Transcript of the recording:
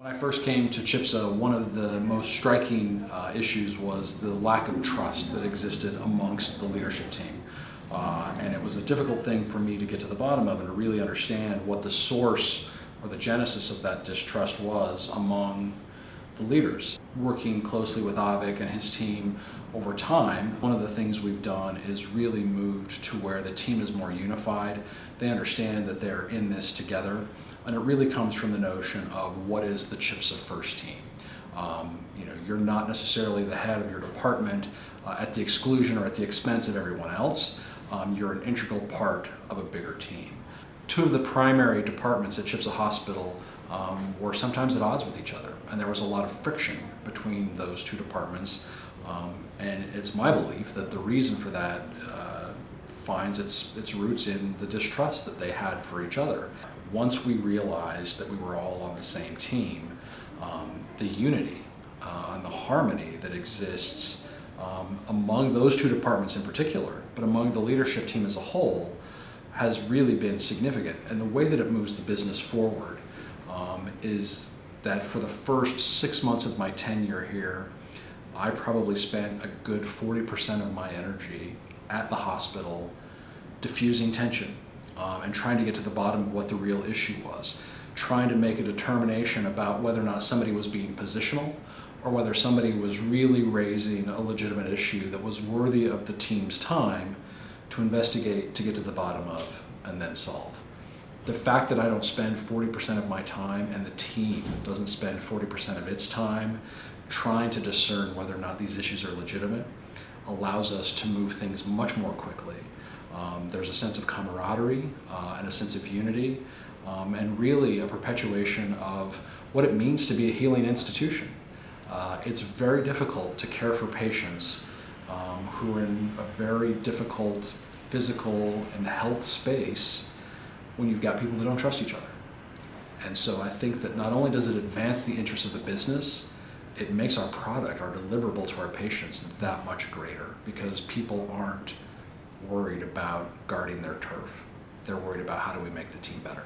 When I first came to CHPSA, one of the most striking issues was the lack of trust that existed amongst the leadership team. And it was a difficult thing for me to get to the bottom of and to really understand what the source or the genesis of that distrust was among the leaders. Working closely with Avik and his team over time, one of the things we've done is really moved to where the team is more unified. They understand that they're in this together, and it really comes from the notion of what is the CHPSA first team. You're not necessarily the head of your department at the exclusion or at the expense of everyone else. You're an integral part of a bigger team. Two of the primary departments at CHPSA Hospital were sometimes at odds with each other, and there was a lot of friction between those two departments. And it's my belief that the reason for that finds its roots in the distrust that they had for each other. Once we realized that we were all on the same team, the unity and the harmony that exists among those two departments in particular, but among the leadership team as a whole, has really been significant. And the way that it moves the business forward is that for the first 6 months of my tenure here, I probably spent a good 40% of my energy at the hospital diffusing tension and trying to get to the bottom of what the real issue was, trying to make a determination about whether or not somebody was being positional or whether somebody was really raising a legitimate issue that was worthy of the team's time to investigate, to get to the bottom of, and then solve. The fact that I don't spend 40% of my time and the team doesn't spend 40% of its time trying to discern whether or not these issues are legitimate allows us to move things much more quickly. There's a sense of camaraderie and a sense of unity and really a perpetuation of what it means to be a healing institution. It's very difficult to care for patients who are in a very difficult physical and health space when you've got people that don't trust each other. And so I think that not only does it advance the interests of the business, it makes our product, our deliverable to our patients, that much greater, because people aren't worried about guarding their turf. They're worried about how do we make the team better.